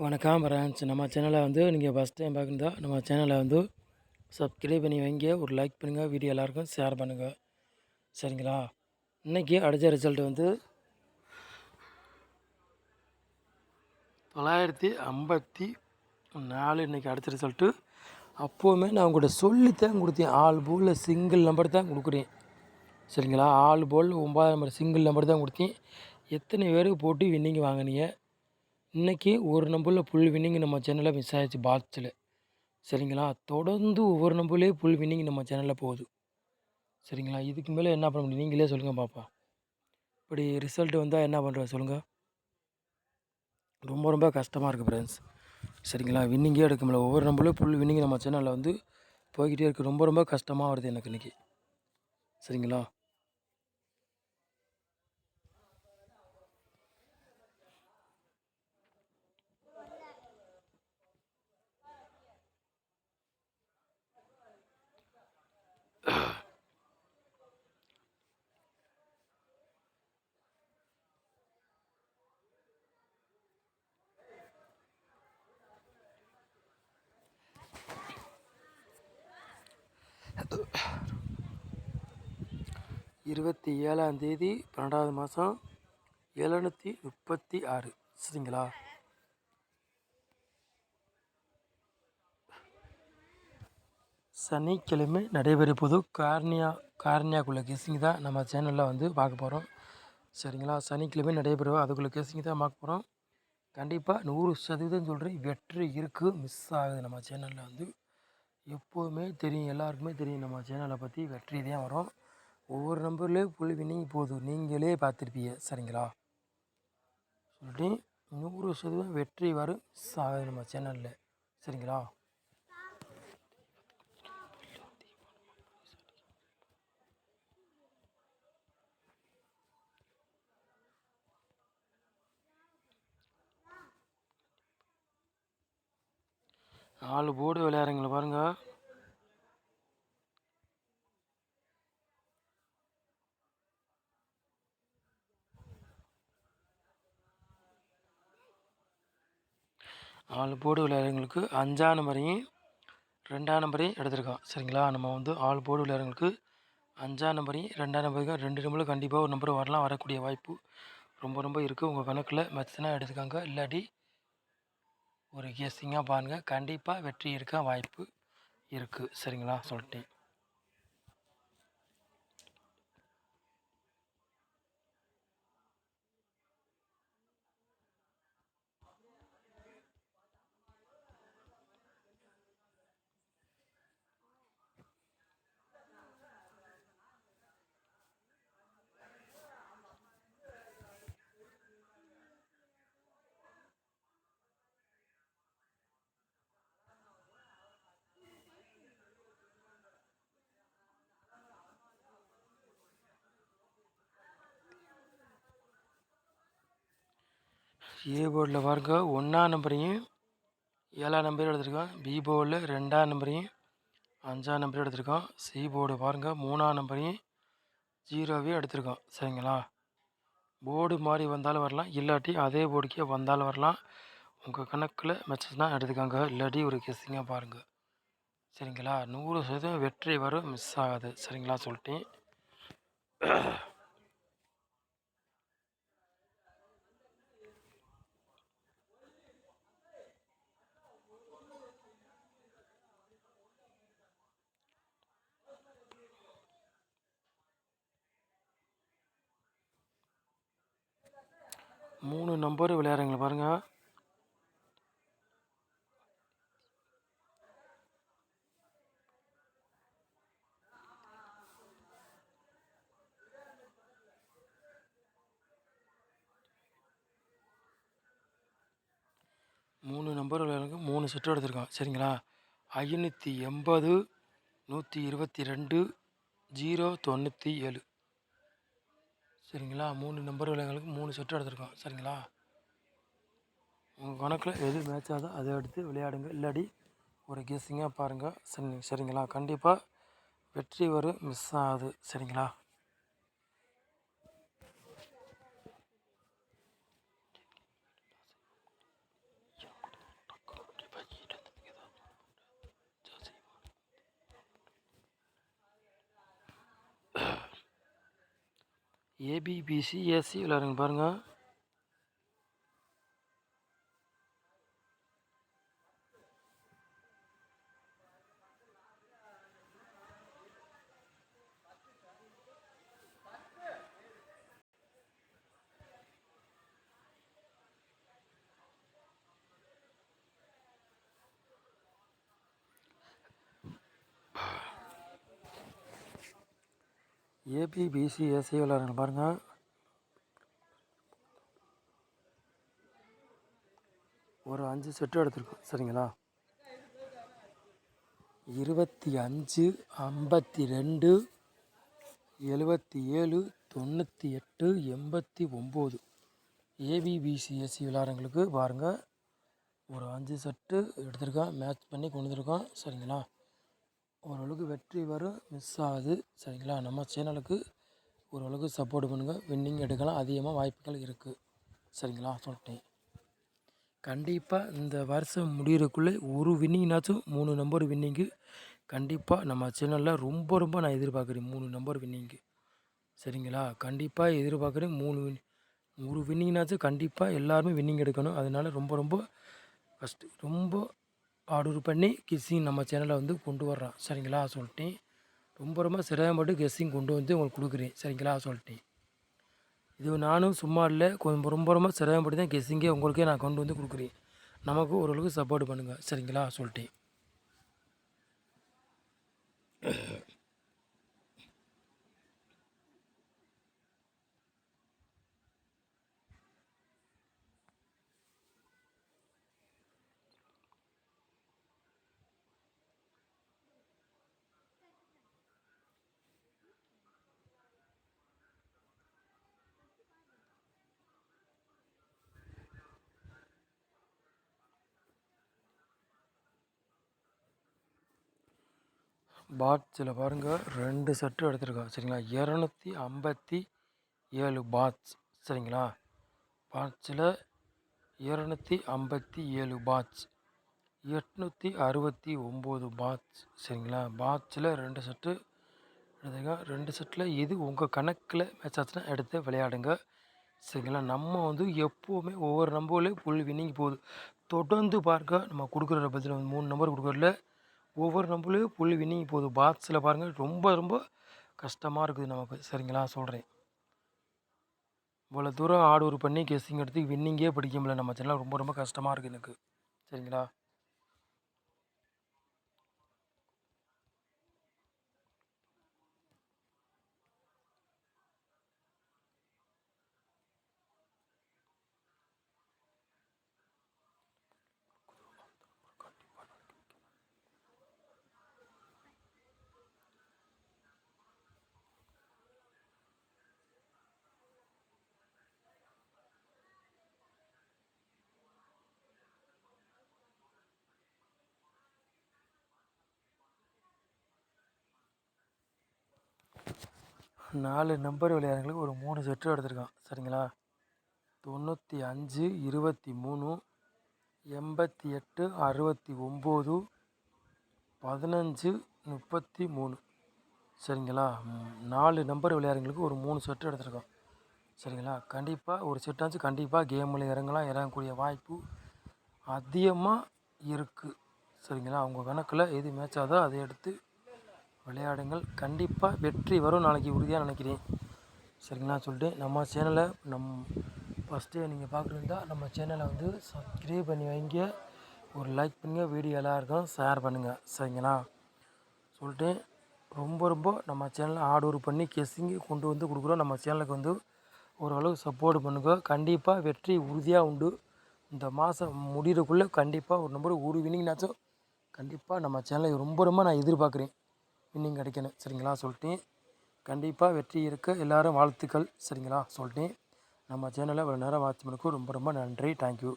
வணக்கம் ஃப்ரெண்ட்ஸ். நம்ம சேனலை வந்து நீங்கள் ஃபஸ்ட் டைம் பார்க்குறதா நம்ம சேனலை வந்து சப்ஸ்கிரைப் பண்ணி வைங்க, ஒரு லைக் பண்ணுங்கள், வீடியோ எல்லாருக்கும் ஷேர் பண்ணுங்கள். சரிங்களா? இன்றைக்கி அடித்த ரிசல்ட் வந்து 954. இன்றைக்கி அடித்த ரிசல்ட்டு. அப்போவுமே நான் உங்கள்கிட்ட சொல்லித்தான் கொடுத்தேன், ஆல் போலில் சிங்கிள் நம்பர் தான் கொடுக்குறேன். சரிங்களா? ஆல் போல் 9 நம்பர் சிங்கிள் நம்பர் தான் கொடுத்தேன். எத்தனை பேருக்கு போட்டு வின்னிங் வாங்கினீங்க? இன்றைக்கி ஒரு நம்பரில் ஃபுல் வின்னிங் நம்ம சேனலில் மிஸ் ஆகிடுச்சு பாக்ஸில். சரிங்களா? தொடர்ந்து ஒவ்வொரு நம்பர்லேயே ஃபுல் வின்னிங் நம்ம சேனலில் போகுது. சரிங்களா? இதுக்கு மேலே என்ன பண்ண முடியும்? நீங்களே சொல்லுங்கள் பார்ப்போம். இப்படி ரிசல்ட் வந்தால் என்ன பண்ணுறது சொல்லுங்கள்? ரொம்ப ரொம்ப கஷ்டமாக இருக்குது ஃப்ரெண்ட்ஸ். சரிங்களா? வின்னிங்கே எடுக்க முடியல. ஒவ்வொரு நம்பர்லேயும் ஃபுல் வின்னிங் நம்ம சேனலில் வந்து போய்கிட்டே இருக்குது. ரொம்ப ரொம்ப கஷ்டமாக வருது எனக்கு இன்றைக்கி. சரிங்களா? இருபத்தி 7ஆம் தேதி 12வது மாதம் 736. சரிங்களா? சனிக்கிழமை நடைபெறப்போது கார்னியாக்குள்ள கேசிங் தான் நம்ம சேனலில் வந்து பார்க்க போகிறோம். சரிங்களா? சனிக்கிழமை நடைபெறும் அதுக்குள்ளே கேசிங் தான் பார்க்க போகிறோம். கண்டிப்பாக 100% சொல்கிறேன், வெற்றி இருக்குது. மிஸ் ஆகுது நம்ம சேனலில் வந்து. எப்போதுமே தெரியும், எல்லாருக்குமே தெரியும் நம்ம சேனலை பற்றி. வெற்றி தான் வரும். ஒவ்வொரு நம்பர்லேயும் ஃபுல் வின்னிங் போகுது, நீங்களே பார்த்துருப்பீங்க. சரிங்களா? சொல்லிட்டு 100% வெற்றி வரும். மிஸ் ஆகுது நம்ம சேனலில். சரிங்களா? நாலு போர்டு விளையாடுறீங்களா பாருங்கள். போர்டு விளையாடுறவங்களுக்கு 5ஆம் நம்பரையும் 2ஆம் நம்பரையும் எடுத்திருக்கோம். சரிங்களா? நம்ம வந்து போர்டு விளையாடுறவங்களுக்கு 5ஆம் நம்பரையும் 2ஆம் நம்பருக்கும் 2 நம்பரில் கண்டிப்பாக ஒரு நம்பர் வரலாம், வரக்கூடிய வாய்ப்பு ரொம்ப ரொம்ப இருக்குது. உங்கள் கணக்கில் மெச்சனா எடுத்துக்காங்க, இல்லாட்டி ஒரு கெஸ்ஸிங்காக பாருங்கள். கண்டிப்பாக வெற்றி இருக்க வாய்ப்பு இருக்குது. சரிங்களா? சொல்லிட்டேன். ஏ போர்டில் பாருங்க 1ஆம் நம்பரையும் 7ஆம் நம்பரையும் எடுத்திருக்கோம். பி போர்டில் 2ஆம் நம்பரையும் 5ஆம் நம்பரையும் எடுத்திருக்கோம். சி போர்டு பாருங்கள் 3ஆம் நம்பரையும் 0வையும் எடுத்திருக்கோம். சரிங்களா? போர்டு மாதிரி வந்தாலும் வரலாம், இல்லாட்டி அதே போர்டுக்கே வந்தாலும் வரலாம். உங்கள் கணக்கில் மெச்சஸ்னா எடுத்துக்காங்க, இல்லாட்டி ஒரு கெஸ்ஸிங்காக பாருங்கள். சரிங்களா? 100% வெற்றி வரும், மிஸ் ஆகாது. சரிங்களா? சொல்லிட்டேன். மூணு நம்பர் விளையாடுறீங்களா பாருங்கள். மூணு நம்பர் விளையாடுறதுக்கு 3 செட்டு எடுத்திருக்கோம். சரிங்களா? 580, 122, 097. சரிங்களா? 3 நம்பர் விளையாடுறதுக்கு 3 செட்டு எடுத்திருக்கோம். சரிங்களா? உங்கள் கணக்கில் எது மேட்ச் ஆகுதோ அதை எடுத்து விளையாடுங்க, இல்லாட்டி ஒரு கெஸ்ஸிங்காக பாருங்கள். சரிங்களா? கண்டிப்பாக வெற்றி வரும், மிஸ் ஆகுது. சரிங்களா? ஏபிபிசி ஏசி விளாடுங்க பாருங்கள். ஏபிபிசி ஏசி விளாடுங்க பாருங்கள். ஒரு 5 செட்டு எடுத்துருக்கோம் சரிங்களா. 25 52 77 98 89 ஏபிபிசிஎஸ்சி விளாட்றவங்களுக்கு பாருங்கள். ஒரு 5 செட்டு எடுத்திருக்கோம், மேட்ச் பண்ணி கொண்டு வந்துருக்கோம் சரிங்களா. ஓரளவுக்கு வெற்றி வரும், மிஸ் ஆகுது சரிங்களா. நம்ம சேனலுக்கு ஓரளவுக்கு சப்போர்ட் பண்ணுங்கள், வின்னிங் எடுக்கலாம், அதிகமாக வாய்ப்புகள் இருக்குது சரிங்களா. சொல்லிட்டேன். கண்டிப்பாக இந்த வருஷம் முடிகிறக்குள்ளே ஒரு வின்னிங்னாச்சும் 3 நம்பர் வின்னிங்கு கண்டிப்பாக நம்ம சேனலில் ரொம்ப நான் எதிர்பார்க்குறேன். 3 நம்பர் வின்னிங்கு சரிங்களா. கண்டிப்பாக எதிர்பார்க்குறேன். ஒரு வின்னிங்னாச்சும் கண்டிப்பாக எல்லாருமே வின்னிங் எடுக்கணும். அதனால ரொம்ப ஃபஸ்ட்டு ரொம்ப ஹார்ட் ஒர்க் பண்ணி கெஸ்ஸிங் நம்ம சேனலில் வந்து கொண்டு வர்றோம் சரிங்களா. சொல்லிட்டேன். ரொம்ப சிரமப்பட்டு கெஸ்ஸிங் கொண்டு வந்து உங்களுக்கு கொடுக்குறேன் சரிங்களா. சொல்லிட்டேன். இது நானும் சும்மா இல்லை, கொஞ்சம் ரொம்ப சிரமப்பட்டு தான் கெஸ்ஸிங்கே உங்களுக்கே நான் கொண்டு வந்து கொடுக்குறேன். நமக்கு ஓரளவுக்கு சப்போர்ட் பண்ணுங்கள் சரிங்களா. சொல்லிட்டேன். பாட்ஸில் பாருங்கள் 2 செட்டு எடுத்துருக்கோம் சரிங்களா. 257 பாட்ஸ் சரிங்களா. பாட்ஸில் 257 பாட்ஸ், 869 பாட்ஸ் சரிங்களா. பாட்ஸில் 2 செட்டு எடுத்துருக்கோம். 2 செட்டில் எது உங்கள் கணக்கில் மேட்ச் ஆச்சுன்னா எடுத்து விளையாடுங்க சரிங்களா. நம்ம வந்து எப்போவுமே ஒவ்வொரு நம்பர்லேயும் ஃபுல் வின்னிங் போகுது. தொடர்ந்து பாருங்கள், நம்ம கொடுக்குற பதில் 3 நம்பர் கொடுக்குறதுல ஒவ்வொரு நம்பர்லேயும் ஃபுல் வின்னிங் போகுது. பாக்ஸில் பாருங்கள் ரொம்ப கஷ்டமாக இருக்குது நமக்கு சரிங்களா. சொல்கிறேன். இவ்வளோ தூரம் ஹார்ட் ஒர்க் பண்ணி கெஸ்ஸிங் எடுத்து வின்னிங்கே பிடிக்க முடியல நம்ம சேனல். ரொம்ப கஷ்டமாக இருக்குது எனக்கு சரிங்களா. நாலு நம்பர் விளையாடுறவங்களுக்கு ஒரு 3 செட்டு எடுத்திருக்கான் சரிங்களா. 95 23 88 69 15 33 சரிங்களா. 4 நம்பர் விளையாடுறவங்களுக்கு ஒரு 3 செட்டு எடுத்திருக்கோம் சரிங்களா. கண்டிப்பாக ஒரு செட்டாச்சும் கண்டிப்பாக கேமில் இறங்கக்கூடிய வாய்ப்பு அதிகமாக இருக்குது சரிங்களா. உங்கள் கணக்கில் எது மேட்ச் ஆகுதோ அதை எடுத்து விளையாடுங்கள். கண்டிப்பாக வெற்றி வரும் நாளைக்கு உறுதியாக நினைக்கிறேன் சரிங்களா. சொல்லிட்டு நம்ம சேனலை ஃபஸ்ட்டு நீங்கள் பார்க்குறதா நம்ம சேனலை வந்து சப்ஸ்கிரைப் பண்ணி வைங்க, ஒரு லைக் பண்ணுங்கள், வீடியோ எல்லாருக்கும் ஷேர் பண்ணுங்கள் சரிங்களா. சொல்லிட்டு ரொம்ப நம்ம சேனலை ஹார்ட் ஒர்க் பண்ணி கெஸ்ஸிங்கு கொண்டு வந்து கொடுக்குறோம். நம்ம சேனலுக்கு வந்து ஓரளவு சப்போர்ட் பண்ணுங்க. கண்டிப்பாக வெற்றி உறுதியாக உண்டு. இந்த மாதம் முடிகிறக்குள்ளே கண்டிப்பாக ஒரு நம்பர் ஒரு வின்னிங்னாச்சும் கண்டிப்பாக நம்ம சேனலை ரொம்ப நான் எதிர்பார்க்குறேன். வின்னிங் கிடைக்கணும் சரிங்களா. சொல்லிட்டேன். கண்டிப்பாக வெற்றி இருக்க எல்லோரும் வாழ்த்துக்கள் சரிங்களா. சொல்லிட்டேன். நம்ம சேனலை இவ்வளோ நேரம் வாட்ச் பண்ணதுக்கு ரொம்ப நன்றி. தேங்க்யூ.